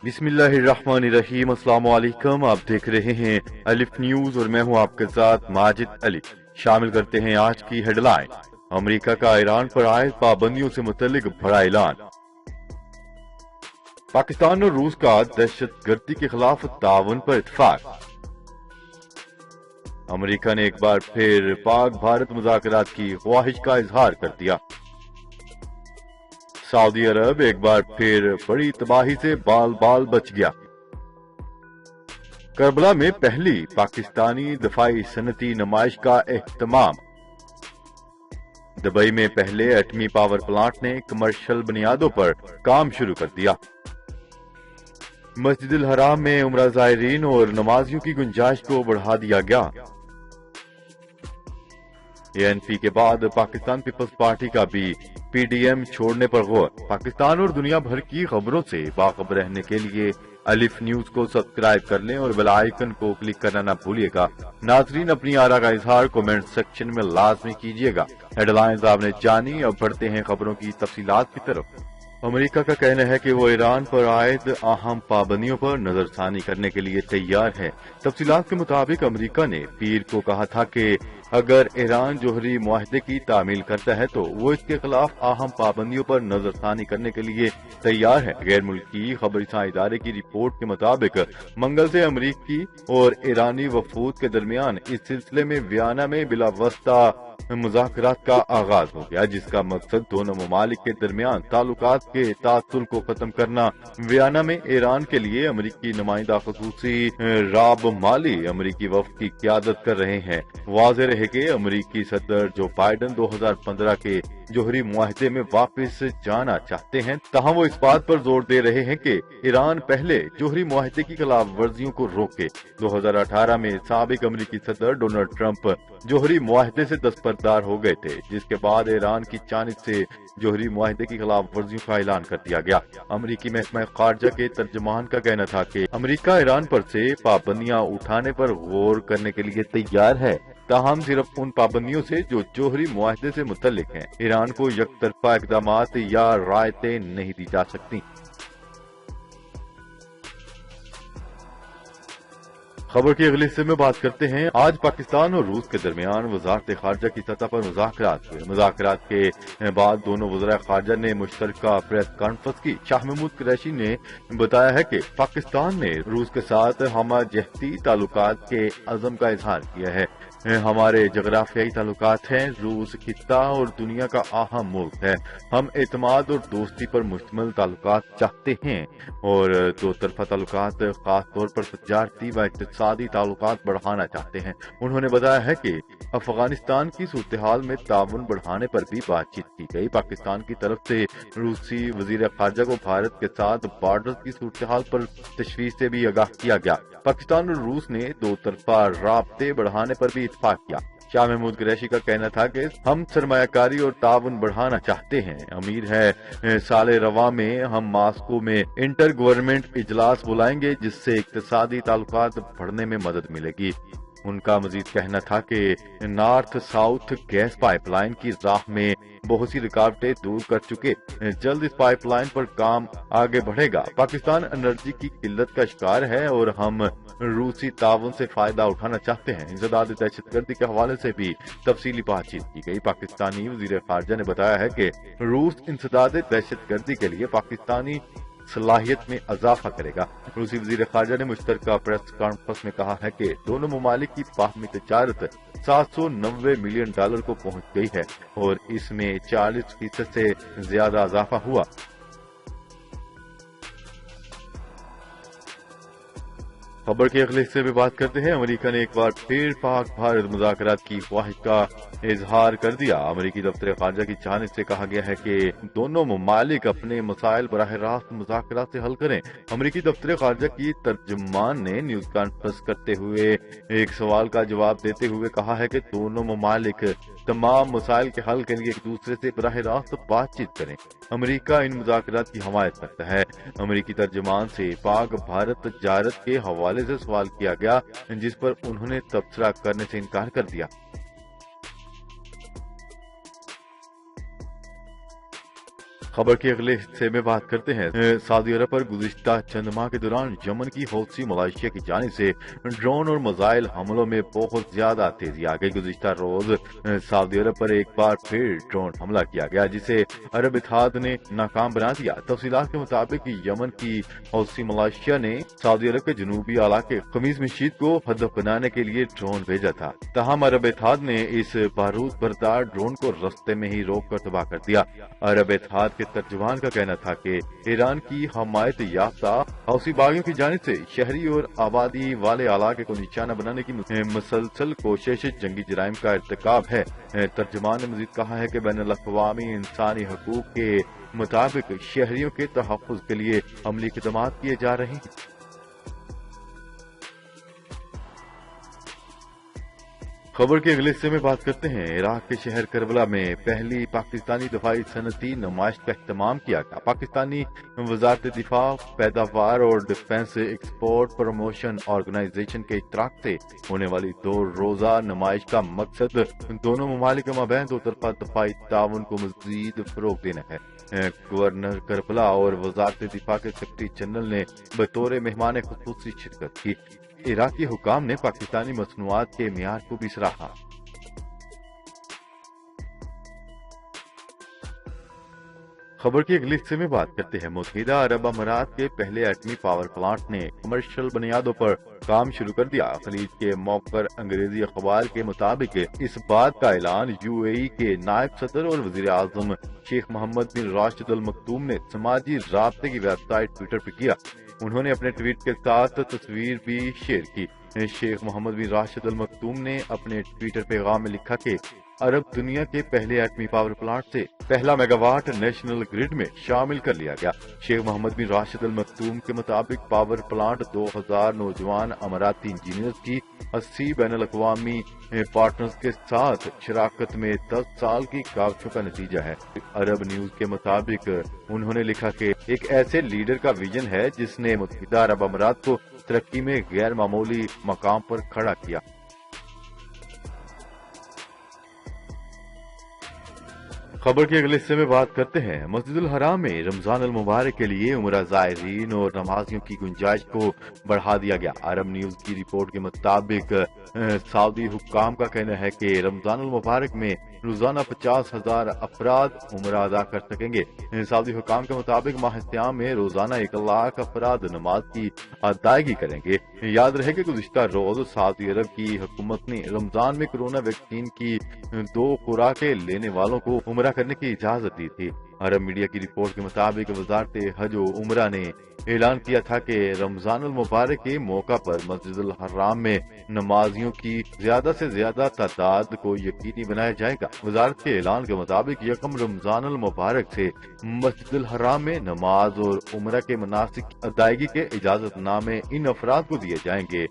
बिस्मिल्लाहिर्रहमानिर्रहीम। अस्सलाम वालेकुम। आप देख रहे हैं अलिफ न्यूज और मैं हूं आपके साथ माजिद अली। शामिल करते हैं आज की हेडलाइन। अमेरिका का ईरान पर आयद पाबंदियों से मुतल्लिक बड़ा ऐलान। पाकिस्तान और रूस का दहशतगर्दी के खिलाफ ताउन पर इत्तेफाक। अमेरिका ने एक बार फिर पाक भारत मुज़ाकरात की ख्वाहिश का इजहार कर दिया। सऊदी अरब एक बार फिर बड़ी तबाही से बाल बाल बच गया। करबला में पहली पाकिस्तानी दफाई सनती नुमाइश का एहतमाम। दुबई में पहले एटमी पावर प्लांट ने कमर्शियल बुनियादों पर काम शुरू कर दिया। मस्जिद हराम में उम्रा ज़ायरीन और नमाजियों की गुंजाइश को बढ़ा दिया गया। एएनपी के बाद पाकिस्तान पीपल्स पार्टी का भी पीडीएम छोड़ने पर गौर। पाकिस्तान और दुनिया भर की खबरों से बाखबर रहने के लिए अलिफ न्यूज को सब्सक्राइब कर लें और बेल आइकन को क्लिक करना न भूलिएगा। नाजरीन, अपनी आरा का इजहार कमेंट सेक्शन में लाजमी कीजिएगा। हेडलाइंस आपने जानी, अब बढ़ते हैं खबरों की तफसीलात की तरफ। अमेरिका का कहना है कि वो ईरान पर आयद अहम पाबंदियों पर नजरसानी करने के लिए तैयार है। तफसीलात के मुताबिक अमेरिका ने पीर को कहा था कि अगर ईरान जोहरी मुआहदे की तामील करता है तो वो इसके खिलाफ अहम पाबंदियों पर नजरसानी करने के लिए तैयार है। गैर मुल्की खबरसां इदारे की रिपोर्ट के मुताबिक मंगल से अमरीकी और ईरानी वफूद के दरमियान इस सिलसिले में वियना में बिलावस्ता मुज़ाकरात का आगाज हो गया, जिसका मकसद दोनों ममालिक के दरमियान ताल्लुकात के तासुल को खत्म करना। वियना में ईरान के लिए अमरीकी नुमाइंदा खसूसी राब माली अमरीकी वफ्द की क़यादत कर रहे हैं। वाज़ेह रहे कि अमरीकी सदर जो बाइडन 2015 के जोहरी मुआहदे में वापस जाना चाहते हैं, तहाँ वो इस बात पर जोर दे रहे हैं कि ईरान पहले जोहरी मुआहदे की खिलाफ वर्जियों को रोके। 2018 में साबिक अमरीकी सदर डोनाल्ड ट्रंप जोहरी मुआहदे से दस्तबरदार हो गए थे, जिसके बाद ईरान की जानिब से जोहरी मुआहदे की खिलाफ वर्जियों का ऐलान कर दिया गया। अमरीकी महकमा खारजा के तर्जमान का कहना था कि अमरीका ईरान पर से पाबंदियां उठाने पर गौर करने के लिए तैयार है, ताहम सिर्फ उन पाबंदियों से जो जोहरी मुआहदे से मुतल्लिक हैं। ईरान को यकतरफा इक़दामात या रायतें नहीं दी जा सकती। खबर के अगले हिस्से में बात करते हैं। आज पाकिस्तान और रूस के दरमियान वजारत खारजा की सतह पर मुज़ाकरात हुए। मुज़ाकरात के बाद दोनों वज़राए खारजा ने मुश्तरका प्रेस कॉन्फ्रेंस की। शाह महमूद कुरैशी ने बताया है कि पाकिस्तान ने रूस के साथ हमजहती ताल्लुकात के अज़म का इजहार किया है। हमारे जगराफियाई ताल्लुकात हैं, रूस खित्ता और दुनिया का अहम मुल्क है। हम एतमाद और दोस्ती पर मुश्तमिल ताल्लुकात चाहते हैं और दो तरफा ताल्लुकात खास तौर पर तजारती व इक़्तिसादी ताल्लुकात बढ़ाना चाहते हैं। उन्होंने बताया है कि अफगानिस्तान की सूरत हाल में ताउन बढ़ाने पर भी बातचीत की गई। पाकिस्तान की तरफ से रूसी वजीर खारजा को भारत के साथ बॉर्डर की सूरत हाल पर तशवीश से भी आगाह किया गया। पाकिस्तान और रूस ने दो तरफा राब्ते बढ़ाने पर भी इत्तेफाक किया। शाह महमूद कुरैशी का कहना था कि हम सरमायाकारी और ताउन बढ़ाना चाहते हैं। अमीर है साल रवा में हम मास्को में इंटर गवर्नमेंट इजलास बुलाएंगे, जिससे इक्तिसादी ताल्लुकात बढ़ने में मदद मिलेगी। उनका मजीद कहना था कि नॉर्थ साउथ गैस पाइपलाइन की राह में बहुत सी रुकावटें दूर कर चुके, जल्द इस पाइपलाइन पर काम आगे बढ़ेगा। पाकिस्तान एनर्जी की किल्लत का शिकार है और हम रूसी ताउन से फायदा उठाना चाहते हैं। इंसदाद दहशतगर्दी के हवाले से भी तफसीली बातचीत की गई। पाकिस्तानी वजीर खारजा ने बताया है कि रूस इंसदाद दहशतगर्दी के लिए पाकिस्तानी सलाहियत में इजाफा करेगा। रूसी वजीर खारजा ने मुश्तरका प्रेस कॉन्फ्रेंस में कहा है कि दोनों ममालिक की बाहमी तजारत $790 मिलियन को पहुंच गई है और इसमें 40% से ज्यादा इजाफा हुआ। खबर के अगले हिस्से में बात करते हैं। अमेरिका ने एक बार फिर पाक भारत मुज़ाकरात की ख्वाहिश का इजहार कर दिया। अमेरिकी दफ्तर खारजा की जानिब से कहा गया है कि दोनों ममालिक अपने मसाइल बराह रास्त मुज़ाकरात से हल करें। अमेरिकी दफ्तर खारजा की तर्जुमान ने न्यूज कॉन्फ्रेंस करते हुए एक सवाल का जवाब देते हुए कहा है कि दोनों ममालिक तमाम मसाइल के हल के लिए एक दूसरे से बराह रास्त बातचीत करें। अमेरिका इन मुज़ाकरात की हमायत करता है। अमेरिकी तर्जुमान से पाक भारत तजारत के हवाले से सवाल किया गया, जिस पर उन्होंने तबसरा करने से इनकार कर दिया। खबर के अगले हिस्से में बात करते हैं सऊदी अरब पर गुज़िश्ता चंद माह के दौरान यमन की हौथी मलेशिया की जानिब से ड्रोन और मिसाइल हमलों में बहुत ज्यादा तेजी आ गई। गुज़िश्ता रोज सऊदी अरब पर एक बार फिर ड्रोन हमला किया गया जिसे अरब इत्तेहाद ने नाकाम बना दिया। तफसीलात के मुताबिक यमन की हौथी मलेशिया ने सऊदी अरब के जनूबी इलाके खमीस मशीद को हदफ बनाने के लिए ड्रोन भेजा था। तहम अरब इत्तेहाद ने इस बारूद बरदार ड्रोन को रस्ते में ही रोक कर तबाह कर दिया। अरब इत्तेहाद के तर्जुमान का कहना था कि ईरान की हमायत याफ्ता हौसी बागियों की जानिब से शहरी और आबादी वाले इलाके को निशाना बनाने की मुसलसल कोशिश जंगी जराइम का इर्तिकाब है। तर्जुमान ने मजीद कहा है कि बैनुल अक़वामी इंसानी हकूक के मुताबिक शहरियों के तहफ़्फ़ुज़ के लिए अमली इक़दाम किए जा रहे हैं। खबर के अगले हिस्से में बात करते हैं इराक के शहर करबला में पहली पाकिस्तानी दफाई सनती नुमाइश का इख्तिताम किया गया। पाकिस्तानी वजारत दिफा पैदावार और डिफेंस एक्सपोर्ट प्रमोशन ऑर्गेनाइजेशन के इश्तराक से होने वाली 2 रोजा नुमाइश का मकसद दोनों ममालिक के माबैन दो तरफा दफाई ताउन को मजीद फरोग देना है। गवर्नर करबला और वजारत दिफा के सेक्रेटरी जनरल ने बतौर मेहमान खुसूसी शिरकत की। इराकी हुकाम ने पाकिस्तानी मसनूआत के मियार को भी सराहा। खबर के अगले हिस्से में बात करते हैं मुत्तहिदा अरब अमारात के पहले एटमी पावर प्लांट ने कमर्शियल बुनियादों पर काम शुरू कर दिया। खलीज के मौकर अंग्रेजी अखबार के मुताबिक इस बात का ऐलान यूएई के नायब सदर और वजीर आजम शेख मोहम्मद बिन राशिद अल मखदूम ने समाजी राब्ते की वेबसाइट ट्विटर पर किया। उन्होंने अपने ट्वीट के साथ तस्वीर भी शेयर की। शेख मोहम्मद बिन राशिद अल मखदूम ने अपने ट्विटर पैगाम में लिखा कि अरब दुनिया के पहले एटमी पावर प्लांट से पहला मेगावाट नेशनल ग्रिड में शामिल कर लिया गया। शेख मोहम्मद बिन राशिद अल मखदूम के मुताबिक पावर प्लांट 2000 नौजवान अमाराती इंजीनियर्स की 80 बैनुल अक़वामी पार्टनर्स के साथ शराकत में 10 साल की काविशों का नतीजा है। अरब न्यूज के मुताबिक उन्होंने लिखा कि एक ऐसे लीडर का विजन है जिसने मुत्तहिदा अरब अमारात को तरक्की में गैर मामूली मकाम पर खड़ा किया। खबर के अगले हिस्से में बात करते हैं मस्जिदुल हराम में रमजान अल मुबारक के लिए उम्रा ज़ायरीन और नमाजियों की गुंजाइश को बढ़ा दिया गया। अरब न्यूज की रिपोर्ट के मुताबिक सऊदी हुक्काम का कहना है कि रमजान अल मुबारक में रोजाना 50,000 अफराद उम्रा अदा कर सकेंगे। सऊदी हुक्काम के मुताबिक माह सियाम में रोजाना 1 लाख अफराद नमाज की अदायगी करेंगे। याद रहे कि गुज़िश्ता रोज सऊदी अरब की हुकूमत ने रमजान में कोरोना वैक्सीन की 2 खुराकें लेने वालों को उम्रा करने की इजाजत दी थी। अरब मीडिया की रिपोर्ट के मुताबिक वजारत हज व उम्रा ने ऐलान किया था कि रमजान अल मुबारक के मौका पर मस्जिदुल हराम में नमाजियों की ज्यादा से ज्यादा तादाद को यकीनी बनाया जाएगा। वजारत के ऐलान के मुताबिक यकम रमजान अल मुबारक से मस्जिदुल हराम में नमाज और उम्रा के मनासिक अदायगी के इजाजतनामे इन अफराद को दिए जाएंगे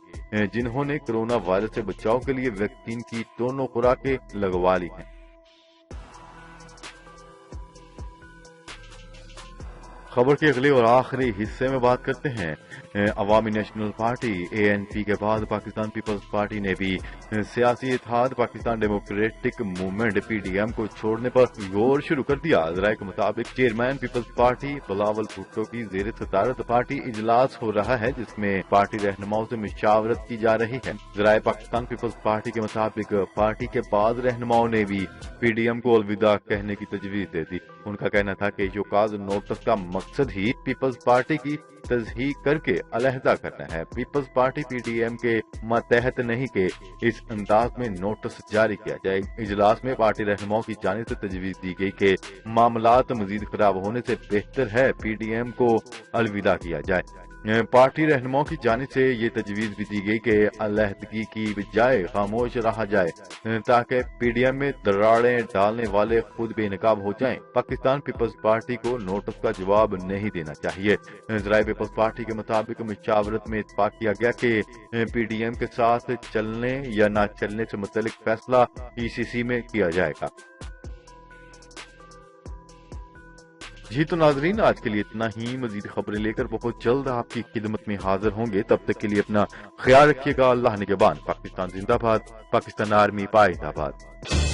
जिन्होंने कोरोना वायरस से बचाव के लिए वैक्सीन की दोनों खुराकें लगवा ली हैं। खबर के अगले और आखिरी हिस्से में बात करते हैं अवामी नेशनल पार्टी ANP के बाद पाकिस्तान पीपल्स पार्टी ने भी सियासी इत्तेहाद पाकिस्तान डेमोक्रेटिक मूवमेंट PDM को छोड़ने पर गौर शुरू कर दिया। ज़राए के मुताबिक चेयरमैन पीपल्स पार्टी बिलावल भुट्टो की ज़ेर सदारत पार्टी इजलास हो रहा है जिसमें पार्टी रहनुमाओं से मशावरत की जा रही है। ज़राए पाकिस्तान पीपल्स पार्टी के मुताबिक पार्टी के बाद रहनुमाओं ने भी PDM को अलविदा कहने की तजवीज़ दे दी। उनका कहना था कि शोकाज नोटिस का मकसद ही पीपल्स पार्टी की तस्हीक करके अलहदा करना है। पीपल्स पार्टी PDM के मतहत नहीं के इस अंदाज में नोटिस जारी किया जाए। इजलास में पार्टी रहनुमाओं की जानिब से तजवीज़ दी गई कि मामलात मजीद खराब होने से बेहतर है PDM को अलविदा किया जाए। पार्टी रहनुमाओं की जानिब से ये तजवीज़ भी दी गई कि अलहदगी की बजाय खामोश रहा जाए ताकि PDM में दरारें डालने वाले खुद बेनकाब हो जाएं। पाकिस्तान पीपल्स पार्टी को नोटिस का जवाब नहीं देना चाहिए। ज़राए पीपल्स पार्टी के मुताबिक मशावरत में इत्तेफाक किया गया कि PDM के साथ चलने या न चलने से मुतल्लिक फैसला ECC में किया जाएगा। जी तो नाजरीन, आज के लिए इतना ही। मजीद खबरें लेकर बहुत जल्द आपकी खिदमत में हाजिर होंगे। तब तक के लिए अपना ख्याल रखिएगा। अल्लाह निगहबान। पाकिस्तान जिंदाबाद। पाकिस्तान आर्मी पाइंदाबाद।